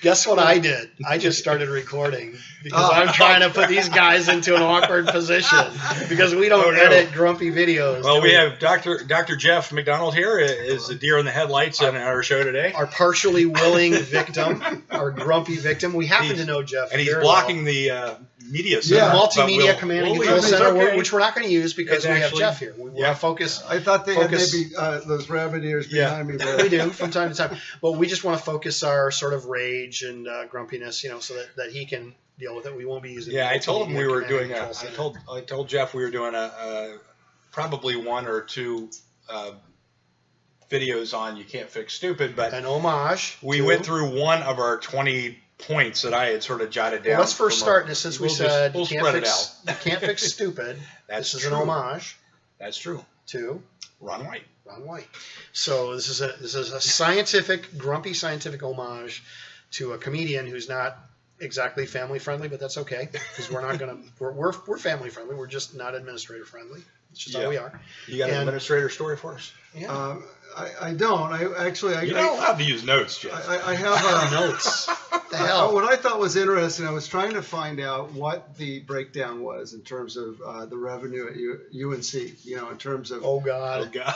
Guess what I did? I just started recording because I'm trying to put these guys into an awkward position because we don't edit grumpy videos. Well, we have Dr. Jeff McDonald here is the deer in the headlights on our show today. Our partially willing victim, our grumpy victim. We happen to know Jeff. And he's blocking the media center. Yeah, multimedia command and control center, which we're not going to use because we have Jeff here. We want to focus. I thought they had maybe those rabbiteers behind me. But we do from time to time. But we just want to focus our sort of rage and grumpiness, so that he can deal with it. We won't be using. Yeah, I told him we were doing I told Jeff we were doing probably one or two videos on You Can't Fix Stupid, but an homage. We went through one of our 20 points that I had sort of jotted down. Well, let's first start, and since we said we'll spread it out. You can't fix stupid. This is an homage. That's true. To Ron White. Ron White. So this is a scientific, grumpy scientific homage to a comedian who's not exactly family friendly, but that's okay because we're not gonna we're family friendly. We're just not administrator friendly. It's just how we are. You got an administrator story for us? Yeah. I don't. You're not allowed to use notes, Jeff. I have notes. The hell? What I thought was interesting, I was trying to find out what the breakdown was in terms of the revenue at UNC. In terms of. Oh God. Oh God.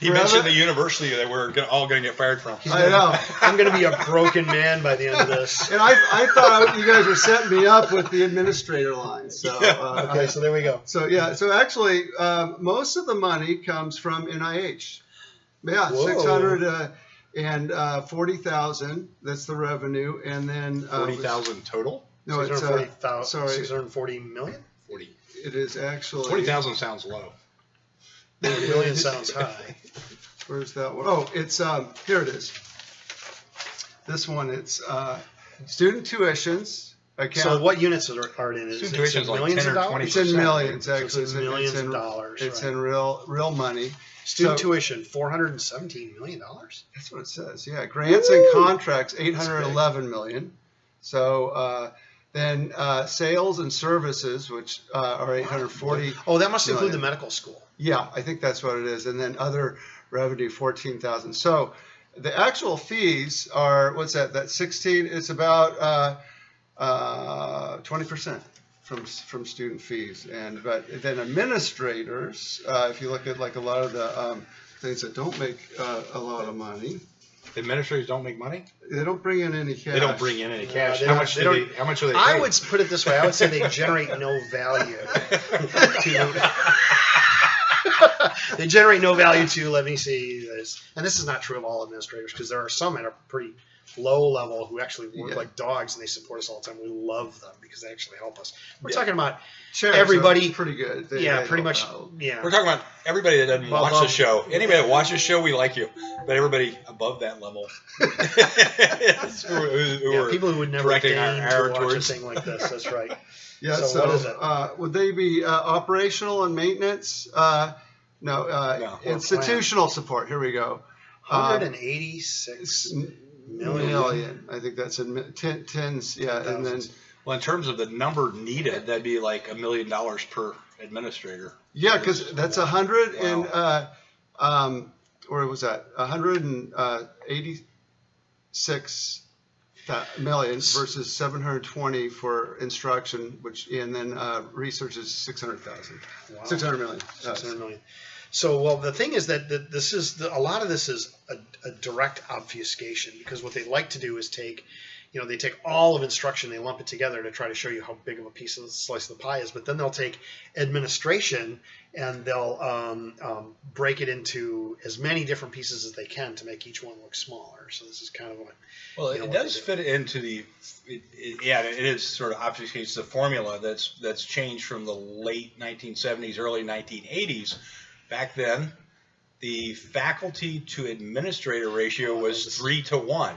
He mentioned the university that we're all going to get fired from. I know. I'm going to be a broken man by the end of this. And I thought you guys were setting me up with the administrator line. So okay, so there we go. So so actually, most of the money comes from NIH. Yeah, 640,000. That's the revenue, and then 40,000 total. No, it's 640 million. 40. It is actually 40,000 sounds low. 40 million sounds high. Where's that one? Oh, it's here it is. This one, it's student tuitions. So what units are it in? Student tuition is like 10 or 20%. It's in millions, actually. So it's in millions of dollars. It's in real money. Student tuition, $417 million. That's what it says. Yeah, grants and contracts, $811 million. So then sales and services, which are $840. Oh, that must include the medical school. Yeah, I think that's what it is. And then other revenue, $14,000. So the actual fees are, what's that? That's 16. It's about 20%. From student fees, but then administrators, if you look at like a lot of the things that don't make a lot of money. Administrators don't make money? They don't bring in any cash. They don't bring in any cash. How much are they paying? I would put it this way. I would say they generate no value. They generate no value to, let me see this. And this is not true of all administrators because there are some that are pretty low level who actually work like dogs and they support us all the time. We love them because they actually help us. We're talking about everybody. Pretty good. Pretty much. Out. Yeah. We're talking about everybody that doesn't watch the show. Anybody that watches the show, we like you. But everybody above that level. People who would never deign to watch a thing like this. That's right. Yeah. So what is it? Would they be operational and maintenance? No. Institutional support. Here we go. 186 million. I think that's in tens. Yeah, and then. Well, in terms of the number needed, that'd be like $1 million per administrator. Yeah, because that's 100 and where was that? 186 million versus 720 for instruction, and then research is 600,000. Wow. 600 million. 600 million. So, well, the thing is that this is a lot of this is a direct obfuscation because what they like to do is take all of instruction, they lump it together to try to show you how big of a piece of the slice of the pie is. But then they'll take administration and they'll break it into as many different pieces as they can to make each one look smaller. So this is kind of what. Well, it does fit into it is sort of obfuscates the formula that's changed from the late 1970s, early 1980s. Back then, the faculty to administrator ratio was 3 to 1.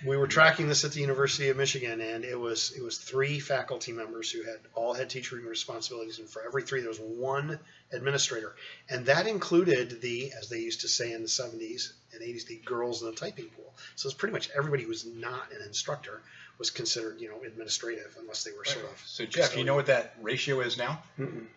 We were tracking this at the University of Michigan, and it was 3 faculty members who all had teaching responsibilities, and for every 3 there was 1 administrator, and that included as they used to say in the 70s and 80s, the girls in the typing pool. So it's pretty much everybody who was not an instructor was considered, administrative, unless they were sort of. So Jeff, you know what that ratio is now? Mm-mm.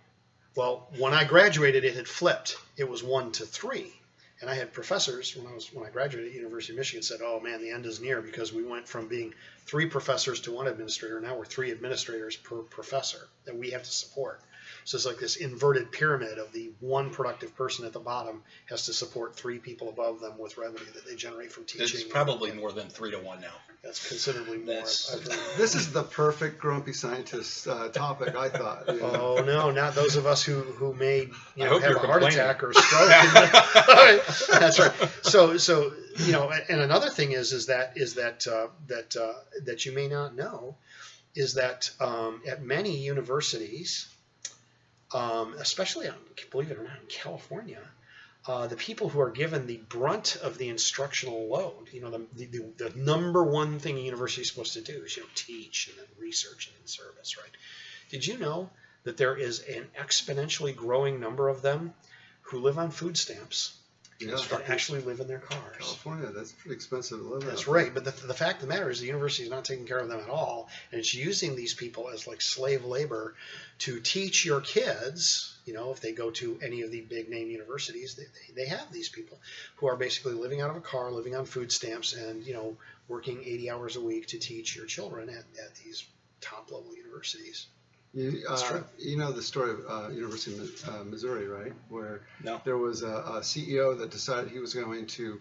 Well, when I graduated, it had flipped. It was 1 to 3. And I had professors when I graduated at University of Michigan said, "Oh man, the end is near because we went from being 3 professors to 1 administrator. Now we're 3 administrators per professor that we have to support." So it's like this inverted pyramid of the 1 productive person at the bottom has to support 3 people above them with revenue that they generate from teaching. It's probably more than 3 to 1 now. That's considerably more. This is the perfect grumpy scientist topic, I thought. You know? Oh no, not those of us who may have a heart attack or stroke. That's right. So and another thing is that you may not know is that at many universities, especially believe it or not in California, the people who are given the brunt of the instructional load, the number one thing a university is supposed to do is teach and then research and then service, right? Did you know that there is an exponentially growing number of them who live on food stamps and actually live in their cars? California, that's pretty expensive to live in. That's right, but the fact of the matter is the university is not taking care of them at all, and it's using these people as like slave labor to teach your kids. If they go to any of the big name universities, they have these people who are basically living out of a car, living on food stamps, and working 80 hours a week to teach your children at these top level universities. That's true. You know the story of University of Missouri, right? Where there was a CEO that decided he was going to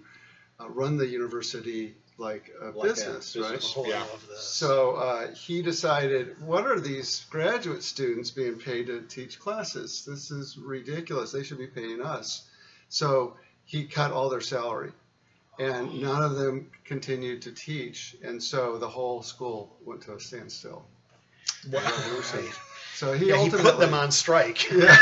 run the university like a business, right? Yeah. So he decided, what are these graduate students being paid to teach classes? This is ridiculous. They should be paying us. So he cut all their salary, and none of them continued to teach, and so the whole school went to a standstill. Wow. So he ultimately put them on strike. Yeah.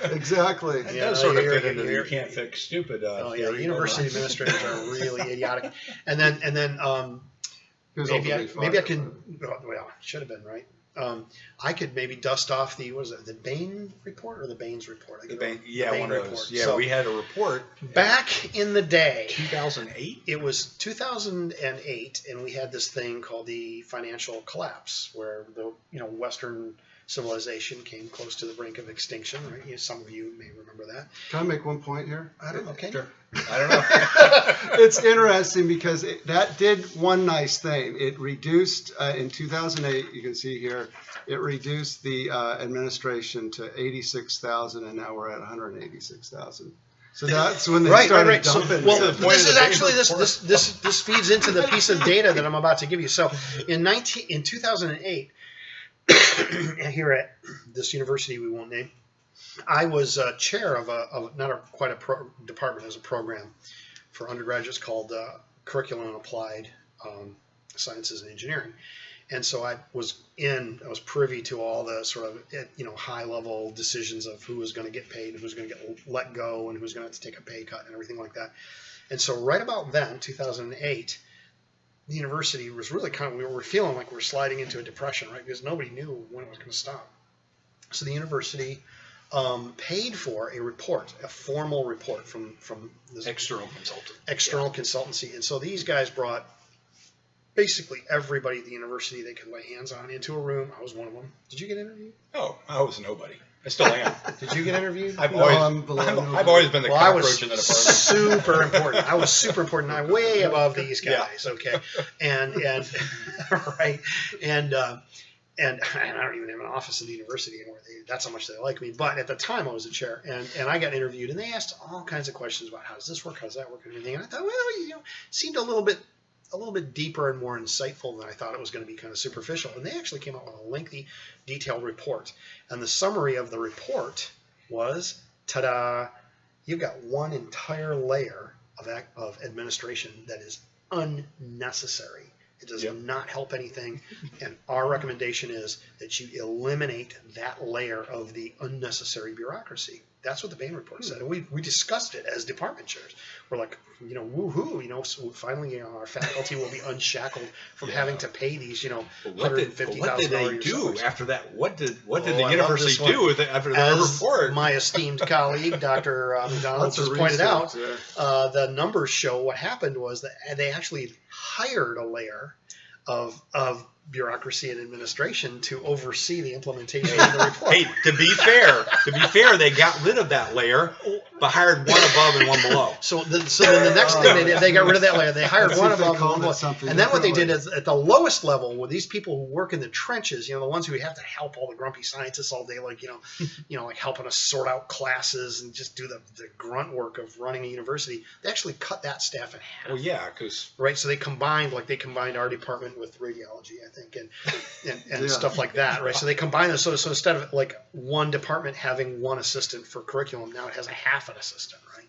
Exactly. That does sort of fit into the you can't fix stupid. University administrators are really idiotic. And then maybe I can. Well, should have been right. I could maybe dust off the Bain report or the Baines report? One of those. Yeah, so we had a report back in the day. 2008. It was 2008, and we had this thing called the financial collapse, where the Western civilization came close to the brink of extinction. Right? Some of you may remember that. Can I make one point here? I don't know. Okay. Sure. I don't know. It's interesting because that did one nice thing. It reduced, in 2008, you can see here, it reduced the administration to 86,000, and now we're at 186,000. So that's when they started dumping. So, this is actually this feeds into the piece of data that I'm about to give you. So in 2008, here at this university we won't name, I was chair of quite a department, it was a program for undergraduates called Curriculum and Applied Sciences and Engineering. And so I was privy to all the sort of high level decisions of who was going to get paid and who was going to get let go and who was going to have to take a pay cut and everything like that. And so right about then, 2008, the university was really we were feeling like we were sliding into a depression, right? Because nobody knew when it was going to stop. So the university paid for a formal report from this external consultancy. And so these guys brought basically everybody at the university they could lay hands on into a room. I was one of them. Did you get interviewed? Oh, I was nobody. I still am. Did you get interviewed? I've always been the cockroach in the department. Super important. I was super important. I'm way above these guys. Yeah. Okay, and right, and I don't even have an office in the university anymore. That's how much they like me. But at the time, I was a chair, and I got interviewed, and they asked all kinds of questions about how does this work, how does that work, and everything. And I thought, well, it seemed a little bit deeper and more insightful than I thought it was going to be, kind of superficial. And they actually came out with a lengthy, detailed report. And the summary of the report was, ta-da, you've got one entire layer of administration that is unnecessary. It does not help anything. And our recommendation is that you eliminate that layer of the unnecessary bureaucracy. That's what the Bain report said. And we discussed it as department chairs. We're like, woohoo, so finally our faculty will be unshackled from having to pay these, $150,000. What did they do after that? What did the university do after that report? My esteemed colleague, Dr. McDonald, just pointed out, the numbers show what happened was that they actually hired a layer of bureaucracy and administration to oversee the implementation of the report. Hey, to be fair, they got rid of that layer, but hired one above and one below. So then the next thing they did, they got rid of that layer. They hired one above and one below. And then what they did is at the lowest level, with these people who work in the trenches, the ones who have to help all the grumpy scientists all day, like like helping us sort out classes and just do the grunt work of running a university, they actually cut that staff in half. Well, yeah, because right. So they combined our department with radiology, I think, and stuff like that, right? So they combine this. So instead of like one department having one assistant for curriculum, now it has a half an assistant, right?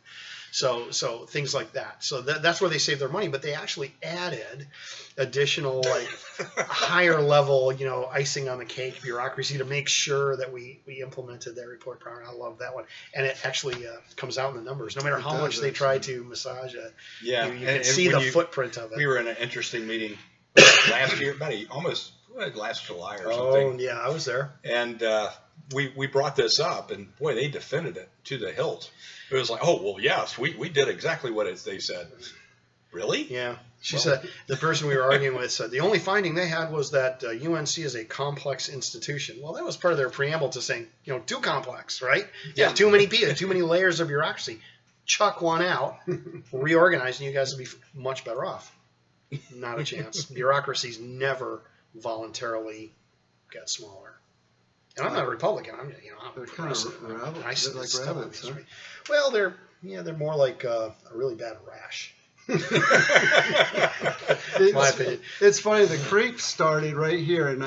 So things like that. So that's where they save their money, but they actually added additional like higher level, icing on the cake bureaucracy to make sure that we implemented that report properly. I love that one, and it actually comes out in the numbers. No matter how much they try to massage it, you can see the footprint of it. We were in an interesting meeting last year, almost last July or something. Oh yeah, I was there. And we brought this up, and boy, they defended it to the hilt. It was like, oh well, yes, we did exactly what they said. Really? Yeah. She said, the person we were arguing with said the only finding they had was that UNC is a complex institution. Well, that was part of their preamble to saying, too complex, right? Yeah. Too many people, too many layers of bureaucracy. Chuck one out, reorganize, and you guys will be much better off. Not a chance. Bureaucracies never voluntarily get smaller. And I'm not a Republican. I'm they're kind of rabbits, like rabbits. Huh? Well, they're more like a really bad rash. My opinion. It's funny. The creep started right here in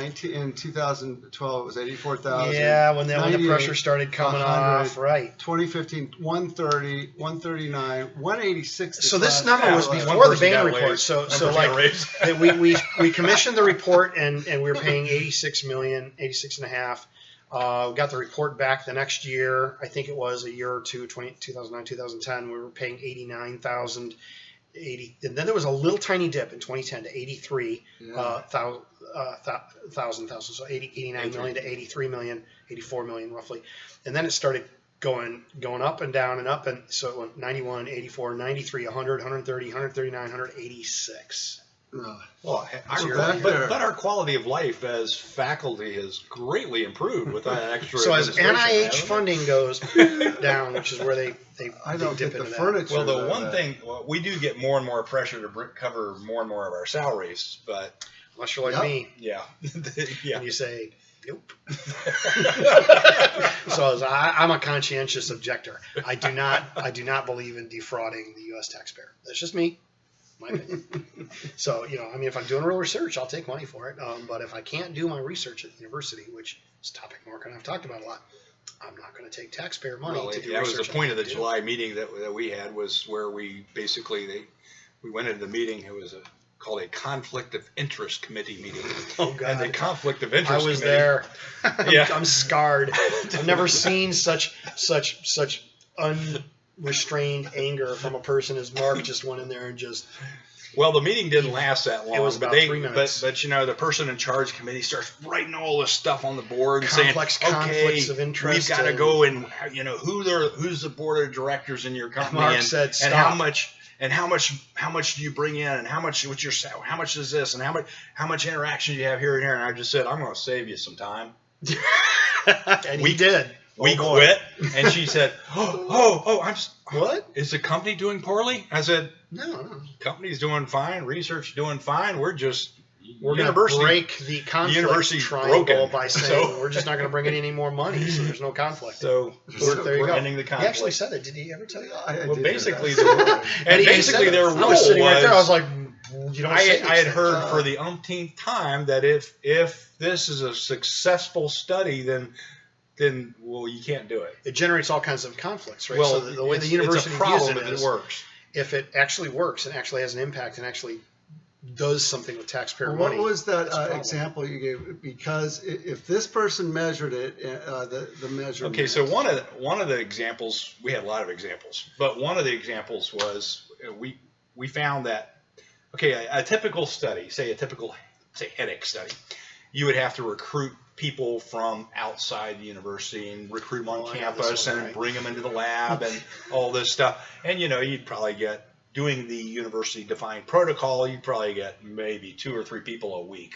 2012. It was 84,000. Yeah, when the pressure started coming off, right? 2015, 130, 139, 186. So this number was before the Bain report. So like we commissioned the report and we were paying 86 million, 86 and a half. We got the report back the next year. I think it was a year or two, 2009, 2010. We were paying 89,000. 80, and then there was a little tiny dip in 2010 to 83,000. So 89 million to 83 million, 84 million roughly. And then it started going up and down and up. And so it went 91, 84, 93, 100, 130, 139, 186. Well, but our quality of life as faculty has greatly improved with that extra. So as NIH funding goes down, which is where they I don't dip get the into furniture. Well, the one thing we do get more and more pressure to cover more and more of our salaries, but unless you're like me, yeah, and you say nope. So I'm a conscientious objector. I do not believe in defrauding the U.S. taxpayer. That's just me. My opinion. So, if I'm doing real research, I'll take money for it. But if I can't do my research at the university, which is a topic Mark and I have talked about a lot, I'm not going to take taxpayer money to do research. That was the point of the July meeting that we had, was where we basically we went into the meeting. It was called a conflict of interest committee meeting. Oh God! And the conflict of interest. I was committee, there. Yeah, I'm scarred. I've never seen such unrestrained anger from a person as Mark just went in there and just. Well, the meeting didn't last that long. It was about 3 minutes. But the person in charge committee starts writing all this stuff on the board and conflicts of interest. We've got to go and who's the board of directors in your company, Mark said, stop. and how much do you bring in, and how much what's your salary, how much is this, and how much interaction do you have here and here. And I just said, I'm going to save you some time. And we did. We quit, and she said, What? Is the company doing poorly? I said, No. Company's doing fine, research doing fine. We're going to break the conflict triangle by saying we're just not going to bring in any more money, so there's no conflict. So we're ending the conflict. He actually said that. Did he ever tell you that? Well, basically, their rule was. Sitting right there, I was like, you don't say I had heard for the umpteenth time that if this is a successful study, then you can't do it. It generates all kinds of conflicts, right? Well, so the way the university views it is, works. If it actually works and actually has an impact and actually does something with taxpayer money. What was that example you gave? Because if this person measured it, the measurement. Okay, so one of the examples, we had a lot of examples, but one of the examples was we found that a typical study, say headache study, you would have to recruit people from outside the university and recruit them on campus and bring them into the lab and all this stuff. And, you'd probably get, doing the university-defined protocol, you'd probably get maybe 2 or 3 people a week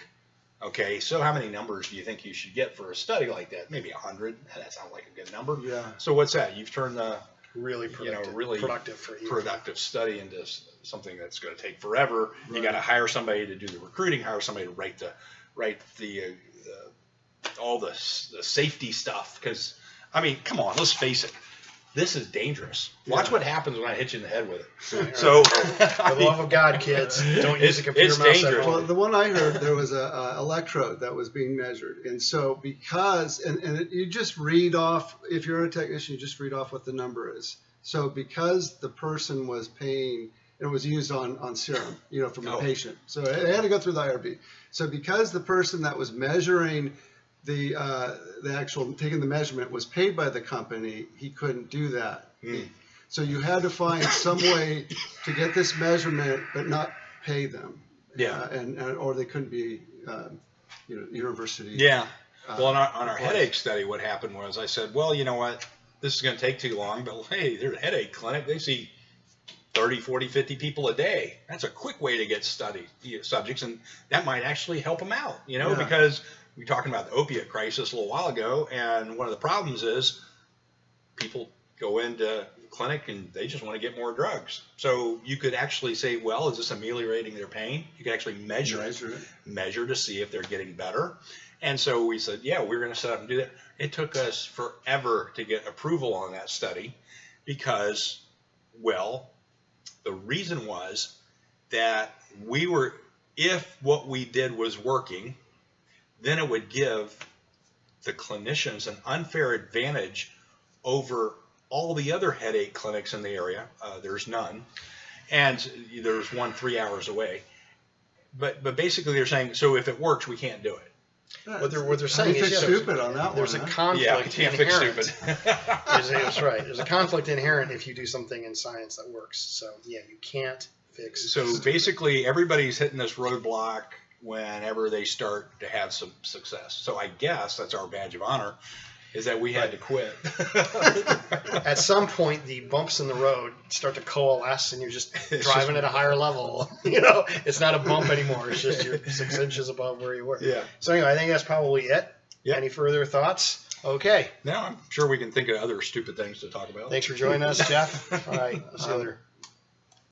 Okay, so how many numbers do you think you should get for a study like that? Maybe 100. That sounds like a good number. Yeah. So what's that? You've turned the Really productive, really productive for you. productive study into something that's going to take forever. Right. You got to hire somebody to do the recruiting, hire somebody to write the all the safety stuff. Because I mean, come on, let's face it. This is dangerous. Watch what happens when I hit you in the head with it. Right. So, For the love of God, kids, don't use a computer it's mouse at dangerous. home. Well, the one I heard, there was a electrode that was being measured, and so you just read off, if you're a technician, you just read off what the number is. So because the person was paying, and it was used on serum, from the patient, so it had to go through the IRB. So because the person that was measuring the actual taking the measurement was paid by the company, he couldn't do that. So you had to find some way to get this measurement but not pay them. Yeah. Or they couldn't be university. Yeah. Well, on our headache study, what happened was I said, well, you know what, this is going to take too long, but hey, there's a headache clinic. They see 30, 40, 50 people a day. That's a quick way to get subjects, and that might actually help them out, because we were talking about the opiate crisis a little while ago, and one of the problems is people go into the clinic and they just want to get more drugs. So you could actually say, well, is this ameliorating their pain? You could actually measure to see if they're getting better. And so we said, yeah, we're going to set up and do that. It took us forever to get approval on that study because, well, the reason was that if what we did was working, then it would give the clinicians an unfair advantage over all the other headache clinics in the area. There's none. And there's one 3 hours away. But basically they're saying, so if it works, we can't do it. What they're saying is stupid on that there's one. A conflict yeah, we can't inherent. fix stupid. That's right. There's a conflict inherent if you do something in science that works. So yeah, you can't fix. So stupid. basically everybody's hitting this roadblock whenever they start to have some success. So I guess that's our badge of honor, is that we had to quit. At some point, the bumps in the road start to coalesce, and you're just driving at a higher level. It's not a bump anymore. It's just you're 6 inches above where you were. Yeah. So anyway, I think that's probably it. Yep. Any further thoughts? Okay. Now I'm sure we can think of other stupid things to talk about. Thanks for joining us, Jeff. All right. See you later.